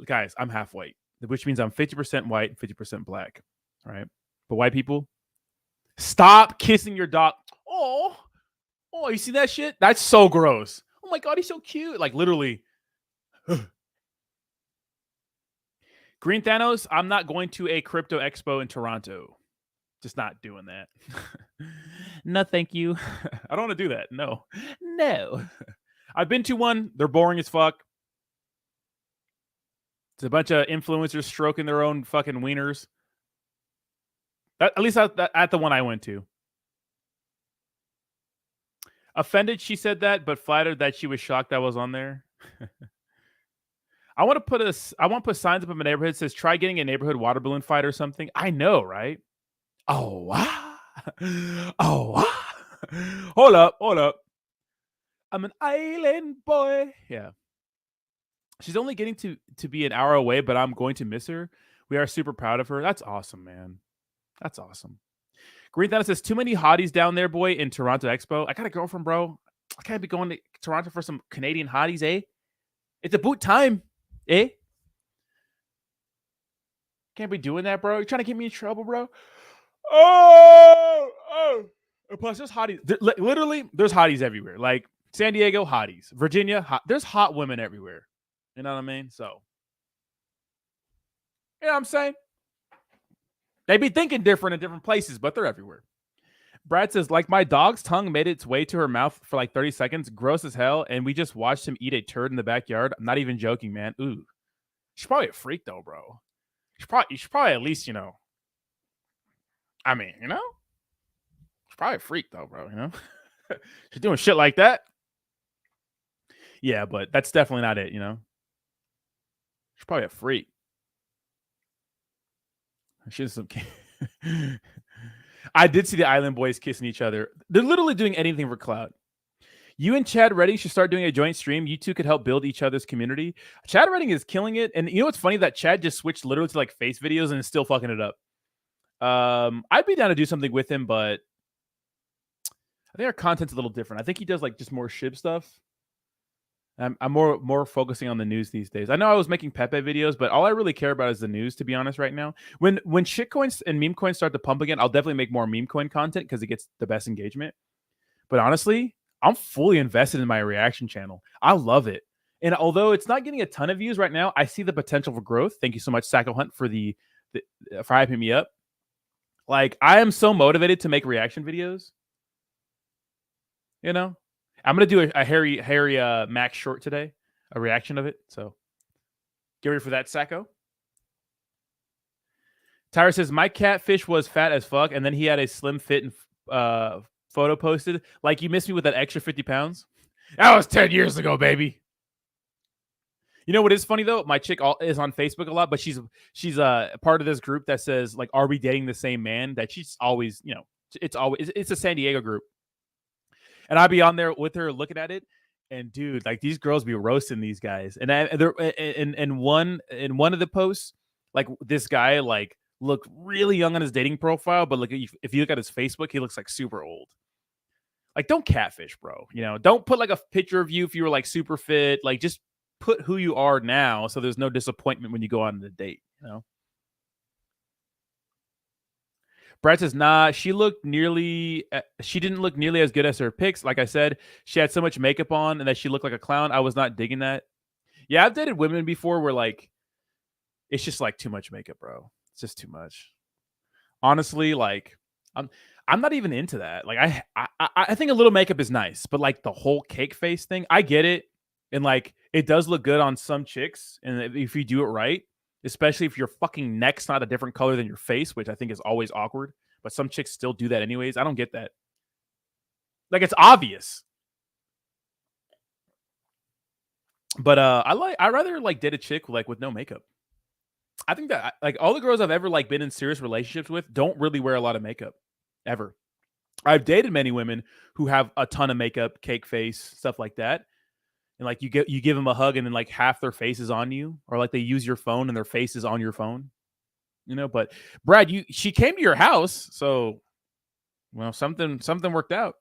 Guys, I'm half white, which means I'm 50% white and 50% black. All right. But white people, stop kissing your dog. Oh, you see that shit? That's so gross. Oh my God, he's so cute. Like, literally. Green Thanos, I'm not going to a crypto expo in Toronto. Just not doing that. No, thank you. I don't want to do that. No. I've been to one. They're boring as fuck. It's a bunch of influencers stroking their own fucking wieners. At least at the one I went to. Offended she said that, but flattered that she was shocked I was on there. I want to put signs up in my neighborhood that says try getting a neighborhood water balloon fight or something. I know, right? Oh wow. Oh wow. Hold up. I'm an island boy. Yeah. She's only getting to be an hour away, but I'm going to miss her. We are super proud of her. That's awesome, man. That's awesome. Green Thunder says, too many hotties down there, boy, in Toronto Expo. I got a girlfriend, bro. I can't be going to Toronto for some Canadian hotties, eh? It's about time, eh? Can't be doing that, bro. You're trying to get me in trouble, bro. Oh. And plus, there's hotties. Literally, there's hotties everywhere. Like San Diego, hotties. Virginia, there's hot women everywhere. You know what I mean? So, you know what I'm saying? They be thinking different in different places, but they're everywhere. Brad says, like my dog's tongue made its way to her mouth for like 30 seconds. Gross as hell. And we just watched him eat a turd in the backyard. I'm not even joking, man. Ooh. She's probably a freak, though, bro. You should probably at least, I mean, she's probably a freak, though, bro, She's doing shit like that. Yeah, but that's definitely not it, She's probably a freak. She's some. I did see the Island Boys kissing each other. They're literally doing anything for clout. You and Chad Redding should start doing a joint stream. You two could help build each other's community. Chad Redding is killing it. And you know what's funny? That Chad just switched literally to like face videos and is still fucking it up. I'd be down to do something with him, but I think our content's a little different. I think he does like just more SHIB stuff. I'm more focusing on the news these days. I know I was making Pepe videos, but all I really care about is the news, to be honest, right now. When shitcoins and meme coins start to pump again, I'll definitely make more meme coin content because it gets the best engagement. But honestly, I'm fully invested in my reaction channel. I love it. And although it's not getting a ton of views right now, I see the potential for growth. Thank you so much, Sacco Hunt, for for hyping me up. Like, I am so motivated to make reaction videos. I'm going to do a Harry Max short today, a reaction of it. So get ready for that, Sacco. Tyra says, my catfish was fat as fuck, and then he had a slim fit and photo posted. Like, you missed me with that extra 50 pounds? That was 10 years ago, baby. You know what is funny, though? My chick is on Facebook a lot, but she's part of this group that says, like, are we dating the same man? That she's always, it's a San Diego group. And I'd be on there with her looking at it, and dude, like these girls be roasting these guys. And they're in one of the posts, like this guy like looked really young on his dating profile, but like if you look at his Facebook, he looks like super old. Like, don't catfish, bro. Don't put like a picture of you if you were like super fit. Like, just put who you are now, so there's no disappointment when you go on the date. Brad says, nah, she didn't look nearly as good as her pics. Like I said, she had so much makeup on and that she looked like a clown. I was not digging that. Yeah, I've dated women before where like, it's just like too much makeup, bro. It's just too much. Honestly, like I'm not even into that. Like I think a little makeup is nice, but like the whole cake face thing, I get it. And like, it does look good on some chicks. And if you do it right, especially if your fucking neck's not a different color than your face, which I think is always awkward. But some chicks still do that anyways. I don't get that. Like, it's obvious. But I rather like date a chick like with no makeup. I think that like all the girls I've ever like been in serious relationships with don't really wear a lot of makeup ever. I've dated many women who have a ton of makeup, cake face, stuff like that. And like you give them a hug and then like half their face is on you, or like they use your phone and their face is on your phone. But Brad, she came to your house, so well, something worked out.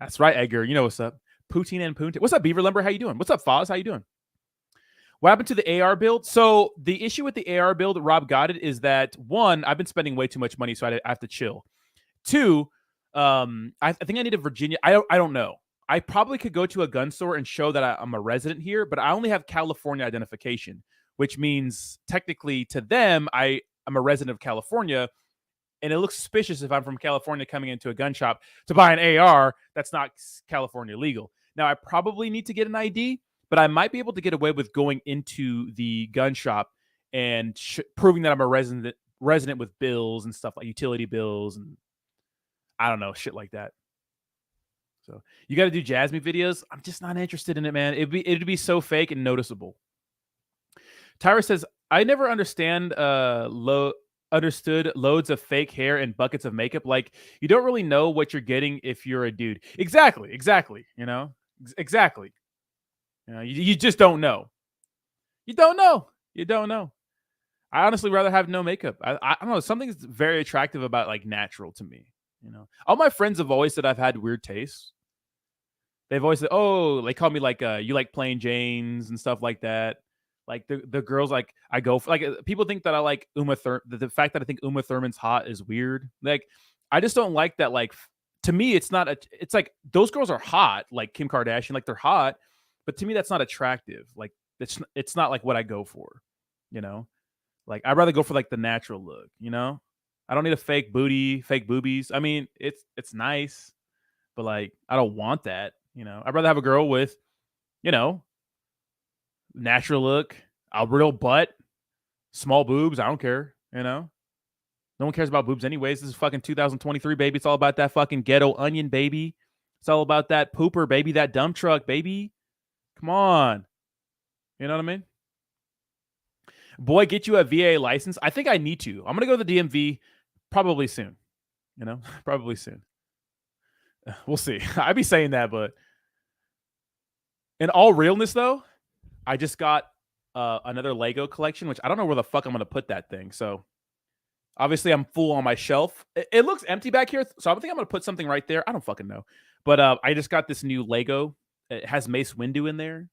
That's right, Edgar. You know what's up. Poutine and Poutine. What's up, Beaver Lumber? How you doing? What's up, Foz? How you doing? What happened to the AR build? So the issue with the AR build, Rob got it, is that 1, I've been spending way too much money, so I have to chill. 2, I think I need a Virginia. I don't know. I probably could go to a gun store and show that I'm a resident here, but I only have California identification, which means technically to them, I'm a resident of California, and it looks suspicious if I'm from California coming into a gun shop to buy an AR that's not California legal. Now, I probably need to get an ID, but I might be able to get away with going into the gun shop and proving that I'm a resident with bills and stuff like utility bills and I don't know, shit like that. So you got to do Jasmine videos. I'm just not interested in it, man. It'd be so fake and noticeable. Tyra says, I never understood loads of fake hair and buckets of makeup. Like, you don't really know what you're getting if you're a dude. Exactly. You know, exactly. You know, you just don't know. You don't know. I honestly rather have no makeup. I don't know. Something's very attractive about like natural to me. You know, all my friends have always said I've had weird tastes. They've always said, "Oh, they call me like you like plain Janes and stuff like that." Like the girls, like I go for, like people think that I like Uma Thurman. The fact that I think Uma Thurman's hot is weird. Like I just don't like that. Like to me, it's not a. It's like those girls are hot, like Kim Kardashian, like they're hot, but to me that's not attractive. Like it's not like what I go for. You know, like I'd rather go for like the natural look. You know, I don't need a fake booty, fake boobies. I mean, it's nice, but like I don't want that. You know, I'd rather have a girl with, you know, natural look, a real butt, small boobs. I don't care. You know, no one cares about boobs anyways. This is fucking 2023, baby. It's all about that fucking ghetto onion, baby. It's all about that pooper, baby. That dump truck, baby. Come on. You know what I mean? Boy, get you a VA license. I think I need to. I'm going to go to the DMV probably soon. You know, probably soon. We'll see. I'd be saying that, but in all realness, though, I just got another Lego collection, which I don't know where the fuck I'm going to put that thing. So obviously I'm full on my shelf. It looks empty back here. So I think I'm going to put something right there. I don't fucking know. But I just got this new Lego. It has Mace Windu in there.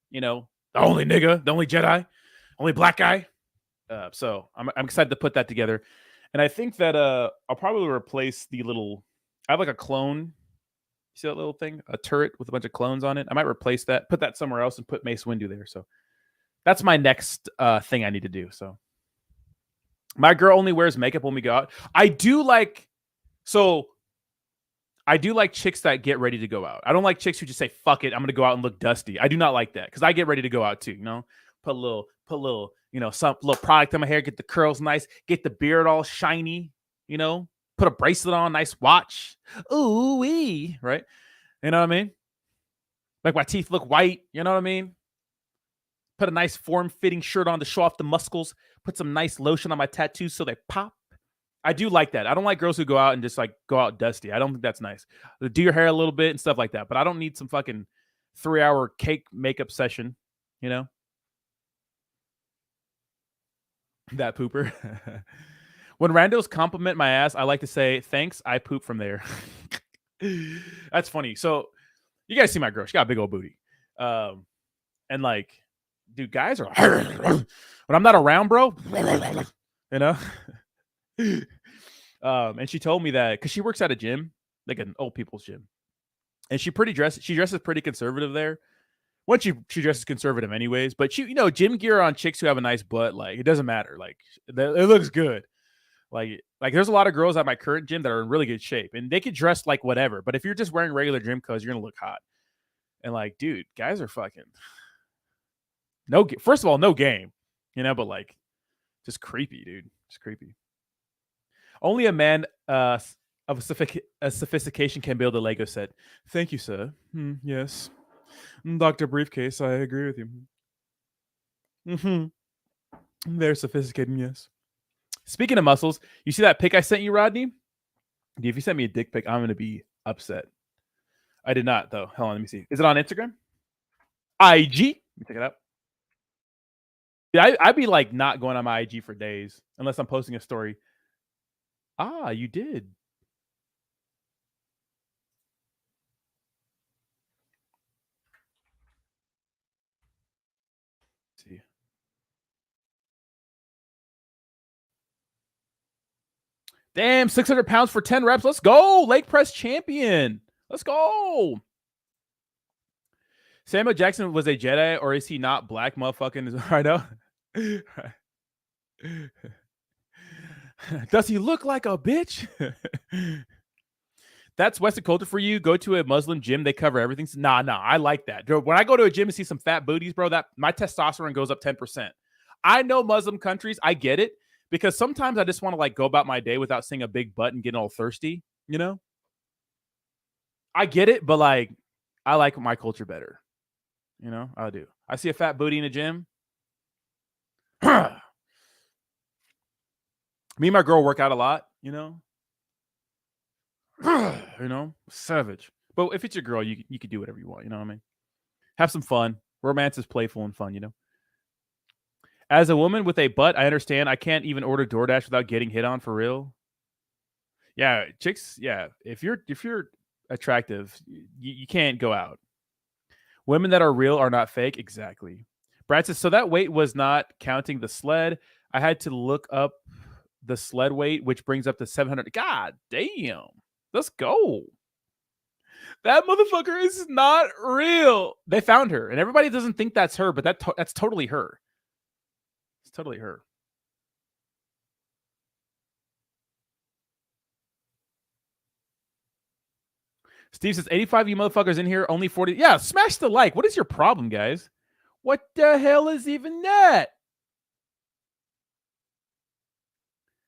You know, the only nigga, the only Jedi, only black guy. So I'm excited to put that together. And I think that I'll probably replace the little, I have like a clone. See that little thing? A turret with a bunch of clones on it. I might replace that, put that somewhere else, and put Mace Windu there. So that's my next thing I need to do. So my girl only wears makeup when we go out. I do like chicks that get ready to go out. I don't like chicks who just say, fuck it, I'm going to go out and look dusty. I do not like that because I get ready to go out too, you know? Put a little, you know, some little product on my hair, get the curls nice, get the beard all shiny, you know? Put a bracelet on, nice watch. Ooh wee, right? You know what I mean? Make my teeth look white. You know what I mean? Put a nice form-fitting shirt on to show off the muscles. Put some nice lotion on my tattoos so they pop. I do like that. I don't like girls who go out and just like go out dusty. I don't think that's nice. Do your hair a little bit and stuff like that. But I don't need some fucking 3-hour cake makeup session. You know? That pooper. When randos compliment my ass, I like to say, thanks, I poop from there. That's funny. So you guys see my girl. She got a big old booty. And like, dude, guys are when I'm not around, bro, you know? And she told me that because she works at a gym, like an old people's gym. And she dresses pretty conservative there. When she dresses conservative anyways, but she, you know, gym gear on chicks who have a nice butt, like it doesn't matter. Like it looks good. Like there's a lot of girls at my current gym that are in really good shape and they could dress like whatever. But if you're just wearing regular gym clothes, you're going to look hot. And like, dude, guys are fucking first of all, no game, you know, but like just creepy, dude. Just creepy. Only a man of a sophistication can build a Lego set. Thank you, sir. Yes. Dr. Briefcase, I agree with you. They're sophisticated, yes. Speaking of muscles, you see that pic I sent you, Rodney? If you sent me a dick pic, I'm going to be upset. I did not, though. Hold on, let me see. Is it on Instagram? IG? Let me check it out. Yeah, I'd be like not going on my IG for days unless I'm posting a story. Ah, you did. Let's see. Damn, 600 pounds for 10 reps. Let's go. Leg press champion. Let's go. Samuel Jackson was a Jedi, or is he not black, motherfucking? I know. Does he look like a bitch? That's Western culture for you. Go to a Muslim gym, they cover everything. Nah, I like that. When I go to a gym and see some fat booties, bro, that my testosterone goes up 10%. I know Muslim countries, I get it, because sometimes I just want to like go about my day without seeing a big butt and getting all thirsty, you know? I get it, but like I like my culture better. You know, I do. I see a fat booty in a gym. Me and my girl work out a lot, you know. Savage. But if it's your girl, you could do whatever you want, you know what I mean? Have some fun. Romance is playful and fun, you know. As a woman with a butt, I understand I can't even order DoorDash without getting hit on for real. Yeah, chicks, yeah. If you're attractive, you can't go out. Women that are real are not fake. Exactly. Brad says, so that weight was not counting the sled. I had to look up the sled weight, which brings up to 700. God damn. Let's go. That motherfucker is not real. They found her, and everybody doesn't think that's her, but that's totally her. It's totally her. Steve says, 85 you motherfuckers in here, only 40. Yeah, smash the like. What is your problem, guys? What the hell is even that?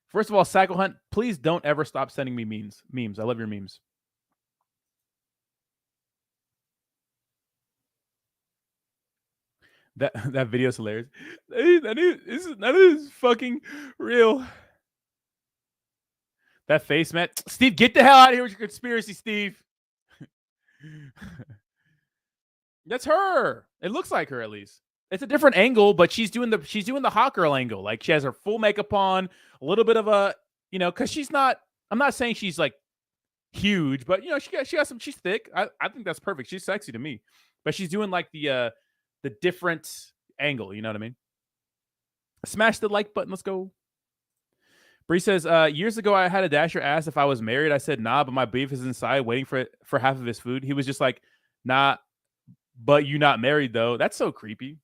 First of all, Cycle Hunt, please don't ever stop sending me memes. I love your memes. That video is hilarious. None of this is fucking real. That face, man. Steve, get the hell out of here with your conspiracy, Steve. That's her. It looks like her, at least. It's a different angle, but she's doing the hot girl angle. Like, she has her full makeup on, a little bit of a, because she's not. I'm not saying she's like huge, but she got some. She's thick. I think that's perfect. She's sexy to me, but she's doing like the different angle. You know what I mean? Smash the like button. Let's go. Bree says, years ago, I had a dasher ask if I was married. I said, nah, but my beef is inside waiting for half of his food. He was just like, nah, but you not married, though. That's so creepy.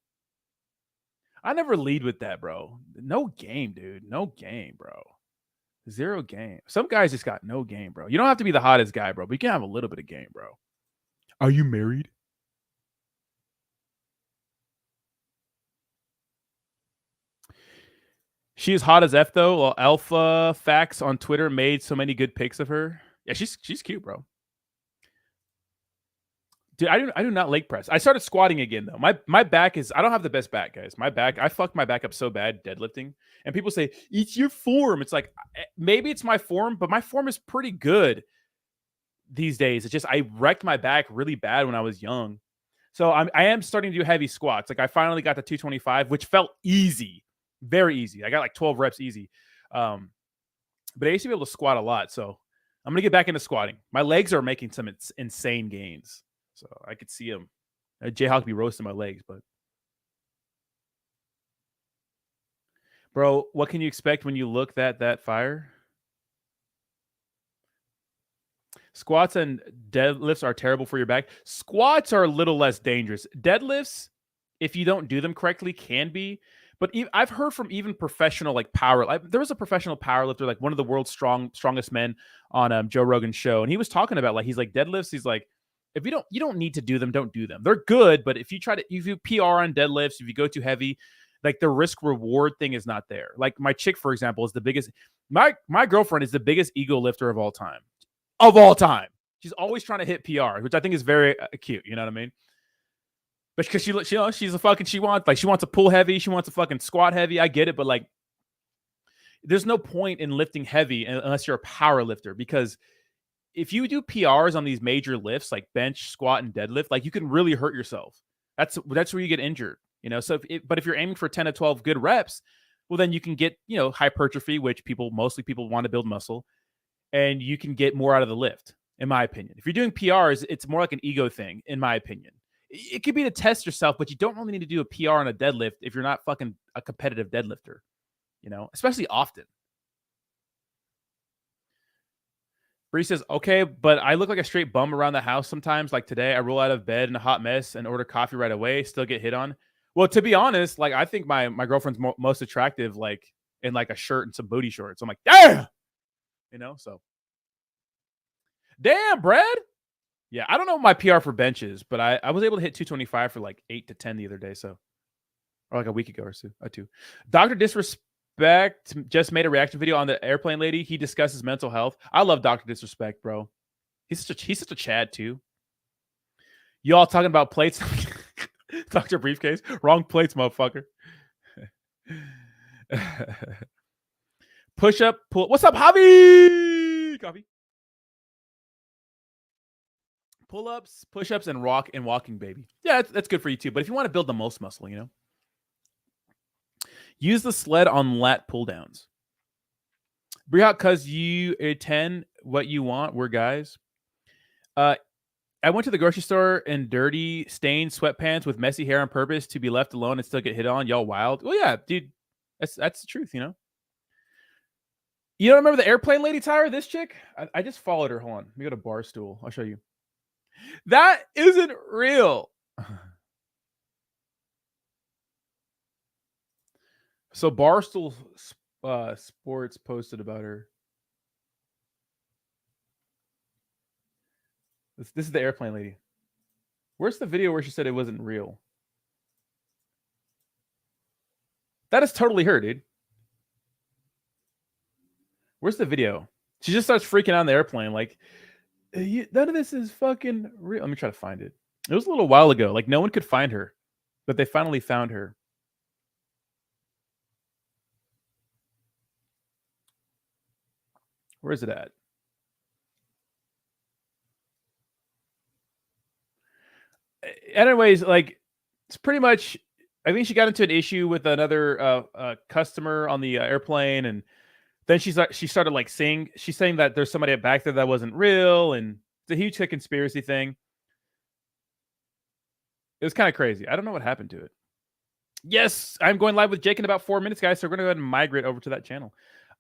I never lead with that, bro. No game, dude. No game, bro. Zero game. Some guys just got no game, bro. You don't have to be the hottest guy, bro, but you can have a little bit of game, bro. Are you married? She is hot as F, though. Well, Alpha Facts on Twitter made so many good pics of her. Yeah, she's cute, bro. Dude, I do not leg press. I started squatting again, though. My back is, I don't have the best back, guys. My back, I fucked my back up so bad deadlifting. And people say, it's your form. It's like, maybe it's my form, but my form is pretty good these days. It's just, I wrecked my back really bad when I was young. So I am starting to do heavy squats. Like, I finally got to 225, which felt easy. Very easy. I got like 12 reps easy. But I used to be able to squat a lot. So I'm going to get back into squatting. My legs are making some insane gains. So I could see him. Jayhawk be roasting my legs, but. Bro, what can you expect when you look at that fire? Squats and deadlifts are terrible for your back. Squats are a little less dangerous. Deadlifts, if you don't do them correctly, can be. But I've heard from even professional there was a professional powerlifter, like one of the world's strongest men on Joe Rogan's show, and he was talking about he's like deadlifts. He's like, if you don't need to do them, don't do them. They're good, but if you PR on deadlifts, if you go too heavy, like the risk reward thing is not there. Like my chick, for example, is the biggest. My girlfriend is the biggest ego lifter of all time. Of all time, she's always trying to hit PR, which I think is very cute. You know what I mean? But because she's a fucking, she wants to pull heavy, she wants to fucking squat heavy. I get it, but like, there's no point in lifting heavy unless you're a power lifter, because if you do PRs on these major lifts like bench, squat, and deadlift, like you can really hurt yourself. That's where you get injured. So if you're aiming for 10 to 12 good reps, well then you can get hypertrophy, which mostly people want to build muscle, and you can get more out of the lift. In my opinion, if you're doing PRs, it's more like an ego thing. In my opinion. It could be to test yourself, but you don't really need to do a PR on a deadlift if you're not fucking a competitive deadlifter, especially often. Bree says, okay, but I look like a straight bum around the house sometimes. Like today, I roll out of bed in a hot mess and order coffee right away, still get hit on. Well, to be honest, like I think my girlfriend's most attractive, like in like a shirt and some booty shorts. I'm like, damn, so. Damn, Brad. Yeah, I don't know what my PR for benches, but I was able to hit 225 for like 8 to 10 the other day, or like a week ago or two. Dr. Disrespect just made a reaction video on the airplane lady. He discusses mental health. I love Dr. Disrespect, bro. He's such a Chad too. Y'all talking about plates? Dr. Briefcase, wrong plates, motherfucker. Push up, pull. What's up, Javi? Coffee. Pull-ups, push-ups, and walking, baby. Yeah, that's good for you too. But if you want to build the most muscle, use the sled on lat pull-downs. Brihak, cause you attend what you want. We're guys. I went to the grocery store in dirty, stained sweatpants with messy hair on purpose to be left alone and still get hit on. Y'all wild. Well, yeah, dude. That's the truth, You don't remember the airplane lady, Tyra? This chick? I just followed her. Hold on. Let me go to Barstool. I'll show you. That isn't real. So Barstool Sports posted about her. This is the airplane lady. Where's the video where she said it wasn't real? That is totally her, dude. Where's the video? She just starts freaking out on the airplane. Like, none of this is fucking real. Let me try to find it. It was a little while ago. Like, no one could find her. But they finally found her. Where is it at? Anyways, like, it's pretty much, I think she got into an issue with another customer on the airplane, and then she started like saying, she's saying that there's somebody back there that wasn't real, and it's a huge conspiracy thing. It was kind of crazy. I don't know what happened to it. Yes, I'm going live with Jake in about 4 minutes, guys. So we're going to go ahead and migrate over to that channel.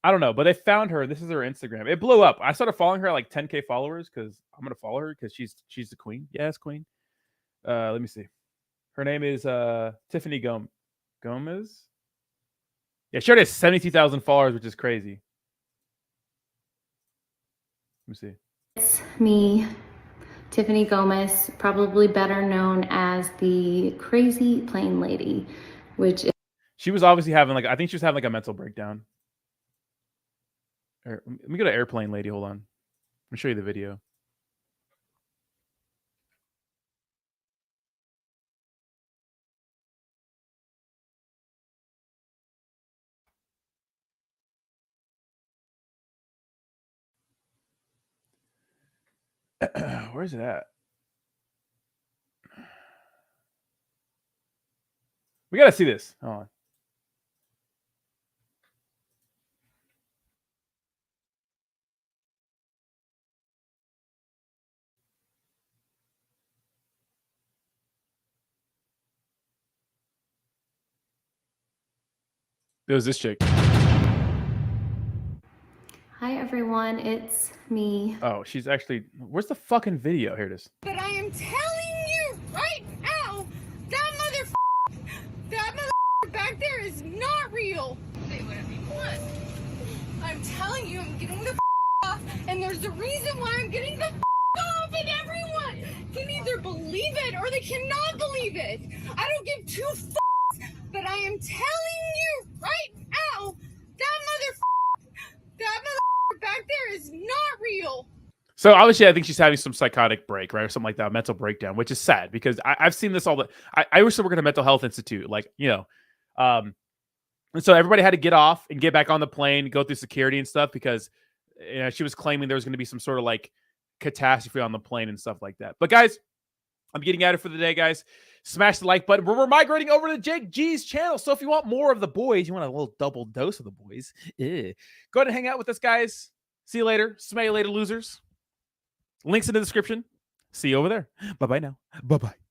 I don't know, but they found her. This is her Instagram. It blew up. I started following her at like 10K followers because I'm going to follow her because she's the queen. Yes, queen. Let me see. Her name is Tiffany Gomez. Yeah, she already has 72,000 followers, which is crazy. Let me see. It's me, Tiffany Gomez, probably better known as the Crazy Plane Lady, which is... She was obviously having I think she was having a mental breakdown. Let me go to airplane lady. Hold on. Let me show you the video. Where is it at? We gotta see this. Hold on. It was this chick. Hi everyone, it's me. Oh, she's actually... Where's the fucking video? Here it is. But I am telling you right now, that motherfucker back there is not real. Say whatever you want. I'm telling you, I'm getting the off, and there's a reason why I'm getting the off, and everyone can either believe it or they cannot believe it. I don't give two but I am telling you right now, that motherfucker back there is not real. So obviously, I think she's having some psychotic break, right, or something like that, mental breakdown, which is sad because I've seen this all the. I used to work at a mental health institute, and so everybody had to get off and get back on the plane, go through security and stuff because she was claiming there was going to be some sort of catastrophe on the plane and stuff like that. But guys, I'm getting at it for the day, guys. Smash the like button. We're migrating over to Jake G's channel. So if you want more of the boys, you want a little double dose of the boys, go ahead and hang out with us, guys. See you later. Smell you later, losers. Links in the description. See you over there. Bye-bye now. Bye-bye.